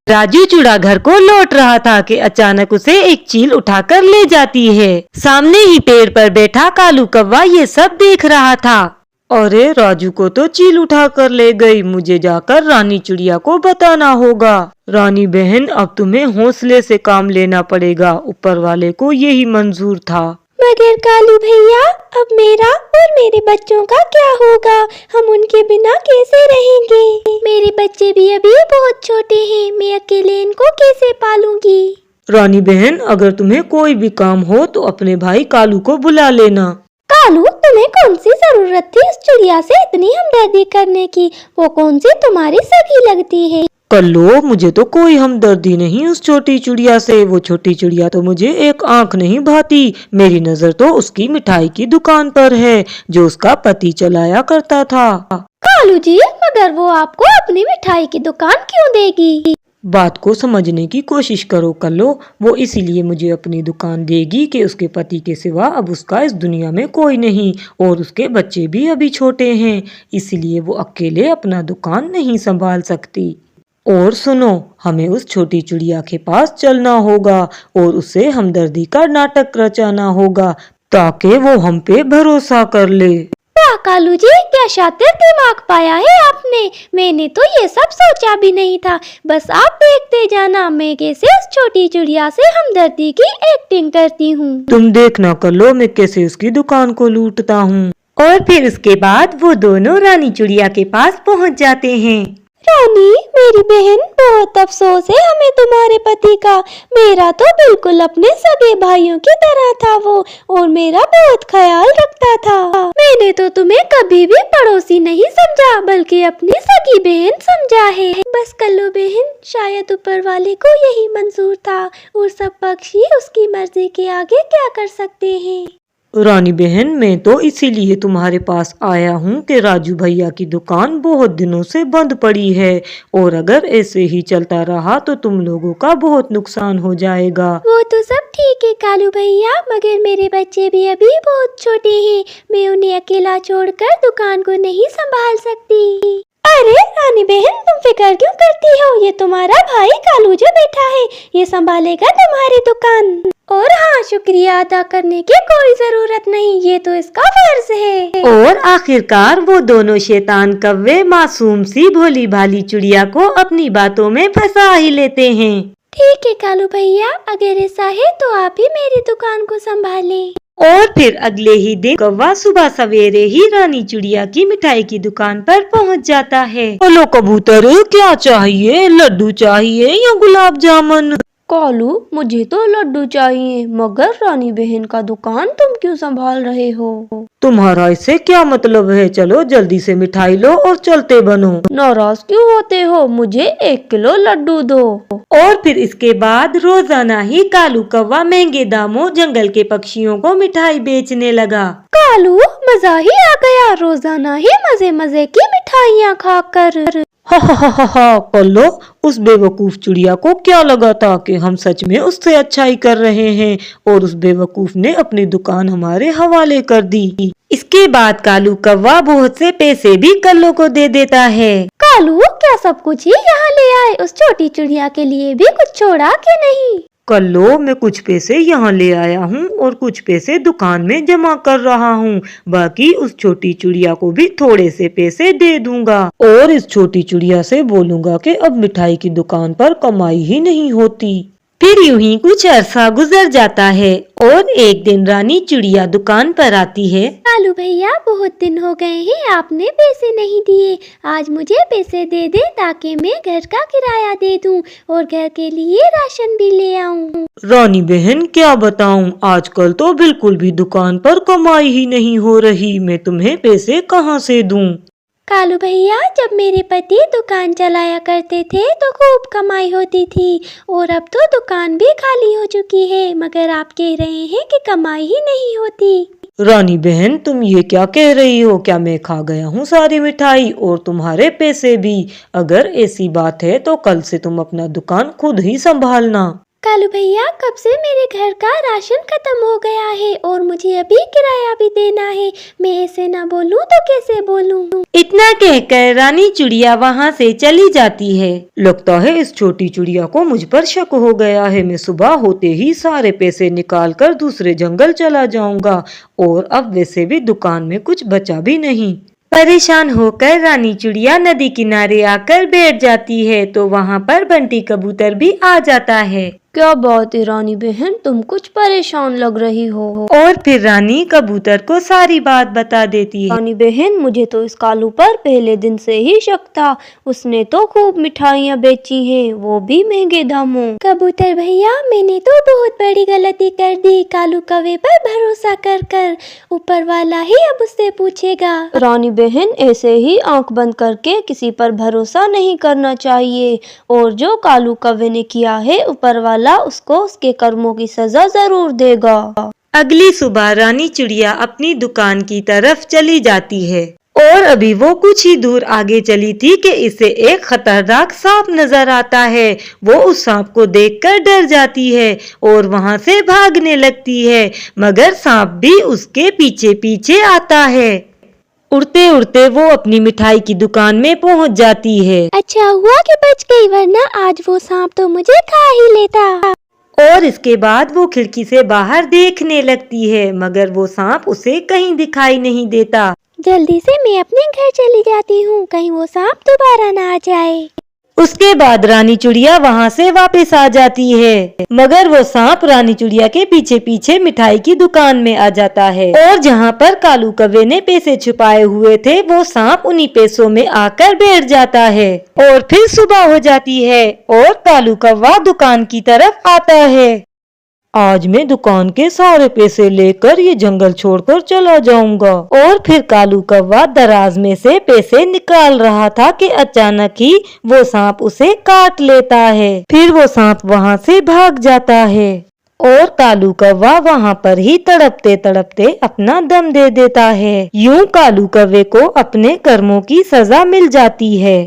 राजू चूड़ा घर को लौट रहा था कि अचानक उसे एक चील उठाकर ले जाती है। सामने ही पेड़ पर बैठा कालू कौवा ये सब देख रहा था। अरे राजू को तो चील उठाकर ले गई, मुझे जाकर रानी चिड़िया को बताना होगा। रानी बहन, अब तुम्हें हौसले से काम लेना पड़ेगा, ऊपर वाले को यही मंजूर था। मगर कालू भैया, अब मेरा और मेरे बच्चों का क्या होगा? हम उनके बिना कैसे रहेंगे? मेरे बच्चे भी अभी बहुत छोटे हैं, मैं अकेले इनको कैसे पालूंगी? रानी बहन, अगर तुम्हें कोई भी काम हो तो अपने भाई कालू को बुला लेना। कालू, तुम्हें कौन सी जरूरत थी उस चिड़िया से इतनी हमदर्दी करने की? वो कौन सी तुम्हारी सगी लगती है? कल्लो, मुझे तो कोई हमदर्दी नहीं उस छोटी चिड़िया से। वो छोटी चिड़िया तो मुझे एक आंख नहीं भाती। मेरी नजर तो उसकी मिठाई की दुकान पर है जो उसका पति चलाया करता था। कालू जी, मगर वो आपको अपनी मिठाई की दुकान क्यों देगी? बात को समझने की कोशिश करो कल्लो। वो इसीलिए मुझे अपनी दुकान देगी कि उसके पति के सिवा अब उसका इस दुनिया में कोई नहीं, और उसके बच्चे भी अभी छोटे हैं, इसलिए वो अकेले अपना दुकान नहीं संभाल सकती। और सुनो, हमें उस छोटी चिड़िया के पास चलना होगा और उसे हमदर्दी का नाटक रचाना होगा ताकि वो हम पे भरोसा कर ले। वाह कालू जी, क्या शातिर दिमाग पाया है आपने। मैंने तो ये सब सोचा भी नहीं था। बस आप देखते जाना मैं कैसे उस छोटी चिड़िया से हमदर्दी की एक्टिंग करती हूँ। तुम देखना कल्लो, मैं कैसे उसकी दुकान को लूटता हूँ। और फिर उसके बाद वो दोनों रानी चिड़िया के पास पहुँच जाते हैं। रानी, मेरी बहन, बहुत अफसोस है हमें तुम्हारे पति का। मेरा तो बिल्कुल अपने सगे भाइयों की तरह था वो, और मेरा बहुत ख्याल रखता था। मैंने तो तुम्हें कभी भी पड़ोसी नहीं समझा, बल्कि अपनी सगी बहन समझा है। बस कल्लू बहन, शायद ऊपर वाले को यही मंजूर था, और सब पक्षी उसकी मर्जी के आगे क्या कर सकते हैं। रानी बहन, मैं तो इसीलिए तुम्हारे पास आया हूँ कि राजू भैया की दुकान बहुत दिनों से बंद पड़ी है, और अगर ऐसे ही चलता रहा तो तुम लोगों का बहुत नुकसान हो जाएगा। वो तो सब ठीक है कालू भैया, मगर मेरे बच्चे भी अभी बहुत छोटे हैं। मैं उन्हें अकेला छोड़कर दुकान को नहीं संभाल सकती। अरे रानी बहन, तुम फिक्र क्यों करती हो? ये तुम्हारा भाई कालू जो बैठा है, ये संभालेगा तुम्हारी दुकान। और हाँ, शुक्रिया अदा करने की कोई जरूरत नहीं, ये तो इसका फर्ज है। और आखिरकार वो दोनों शैतान कव्वे मासूम सी भोली भाली चिड़िया को अपनी बातों में फंसा ही लेते हैं। ठीक है कालू भैया, अगर ऐसा है तो आप ही मेरी दुकान को संभालें। और फिर अगले ही दिन कौवा सुबह सवेरे ही रानी चिड़िया की मिठाई की दुकान पर पहुंच जाता है। बोलो कबूतर, क्या चाहिए? लड्डू चाहिए या गुलाब जामुन? कालू, मुझे तो लड्डू चाहिए, मगर रानी बहन का दुकान तुम क्यों संभाल रहे हो? तुम्हारा इससे क्या मतलब है? चलो जल्दी से मिठाई लो और चलते बनो। नाराज क्यों होते हो? मुझे 1 किलो लड्डू दो। और फिर इसके बाद रोजाना ही कालू कौवा महंगे दामों जंगल के पक्षियों को मिठाई बेचने लगा। कालू, मजा ही आ गया, रोजाना ही मजे मजे की मिठाइयाँ खाकर। हा कल्लो, उस बेवकूफ चिड़िया को क्या लगा था कि हम सच में उससे अच्छाई कर रहे हैं, और उस बेवकूफ ने अपनी दुकान हमारे हवाले कर दी। इसके बाद कालू कौवा बहुत से पैसे भी कल्लो को दे देता है। कालू, क्या सब कुछ ही यहाँ ले आए? उस छोटी चिड़िया के लिए भी कुछ छोड़ा कि नहीं? कल्लो, मैं कुछ पैसे यहाँ ले आया हूँ और कुछ पैसे दुकान में जमा कर रहा हूँ। बाकी उस छोटी चिड़िया को भी थोड़े से पैसे दे दूंगा, और इस छोटी चिड़िया से बोलूंगा कि अब मिठाई की दुकान पर कमाई ही नहीं होती। फिर यूं ही कुछ अरसा गुजर जाता है, और एक दिन रानी चिड़िया दुकान पर आती है। कालू भैया, बहुत दिन हो गए हैं, आपने पैसे नहीं दिए। आज मुझे पैसे दे दे ताकि मैं घर का किराया दे दूं और घर के लिए राशन भी ले आऊं। रानी बहन, क्या बताऊं, आजकल तो बिल्कुल भी दुकान पर कमाई ही नहीं हो रही। मैं तुम्हें पैसे कहाँ से दूं? कालू भैया, जब मेरे पति दुकान चलाया करते थे तो खूब कमाई होती थी, और अब तो दुकान भी खाली हो चुकी है, मगर आप कह रहे हैं कि कमाई ही नहीं होती। रानी बहन, तुम ये क्या कह रही हो? क्या मैं खा गया हूँ सारी मिठाई और तुम्हारे पैसे भी? अगर ऐसी बात है तो कल से तुम अपना दुकान खुद ही संभालना। कालू भैया, कब से मेरे घर का राशन खत्म हो गया है और मुझे अभी किराया भी देना है। मैं ऐसे ना बोलूं तो कैसे बोलूं? इतना कहकर रानी चिड़िया वहाँ से चली जाती है। लगता है इस छोटी चिड़िया को मुझ पर शक हो गया है। मैं सुबह होते ही सारे पैसे निकाल कर दूसरे जंगल चला जाऊंगा और अब वैसे भी दुकान में कुछ बचा भी नहीं। परेशान होकर रानी चिड़िया नदी किनारे आकर बैठ जाती है तो वहाँ पर बंटी कबूतर भी आ जाता है। क्या बात है रानी बहन, तुम कुछ परेशान लग रही हो। और फिर रानी कबूतर को सारी बात बता देती है। रानी बहन, मुझे तो इस कालू पर पहले दिन से ही शक था। उसने तो खूब मिठाइयाँ बेची हैं, वो भी महंगे दामों। कबूतर भैया, मैंने तो बहुत बड़ी गलती कर दी कालू कौवे पर भरोसा कर कर। ऊपर वाला ही अब उससे पूछेगा। रानी बहन, ऐसे ही आंख बंद करके किसी पर भरोसा नहीं करना चाहिए और जो कालू कौवे ने किया है ऊपर वाला उसको उसके कर्मों की सजा जरूर देगा। अगली सुबह रानी चिड़िया अपनी दुकान की तरफ चली जाती है और अभी वो कुछ ही दूर आगे चली थी कि इसे एक खतरनाक सांप नजर आता है। वो उस सांप को देखकर डर जाती है और वहाँ से भागने लगती है, मगर सांप भी उसके पीछे पीछे आता है। उड़ते उड़ते वो अपनी मिठाई की दुकान में पहुँच जाती है। अच्छा हुआ कि बच गई, वरना आज वो सांप तो मुझे खा ही लेता। और इसके बाद वो खिड़की से बाहर देखने लगती है, मगर वो सांप उसे कहीं दिखाई नहीं देता। जल्दी से मैं अपने घर चली जाती हूँ, कहीं वो सांप दोबारा ना आ जाए। उसके बाद रानी चिड़िया वहाँ से वापस आ जाती है, मगर वो सांप रानी चिड़िया के पीछे पीछे मिठाई की दुकान में आ जाता है और जहाँ पर कालू कौवे ने पैसे छुपाए हुए थे वो सांप उन्हीं पैसों में आकर बैठ जाता है। और फिर सुबह हो जाती है और कालू कौवा दुकान की तरफ आता है। आज मैं दुकान के सारे पैसे लेकर ये जंगल छोड़कर चला जाऊंगा। और फिर कालू कौवा दराज में से पैसे निकाल रहा था कि अचानक ही वो सांप उसे काट लेता है। फिर वो सांप वहाँ से भाग जाता है और कालू कौवा वहाँ पर ही तड़पते तड़पते अपना दम दे देता है। यूं कालू कौवे को अपने कर्मों की सजा मिल जाती है।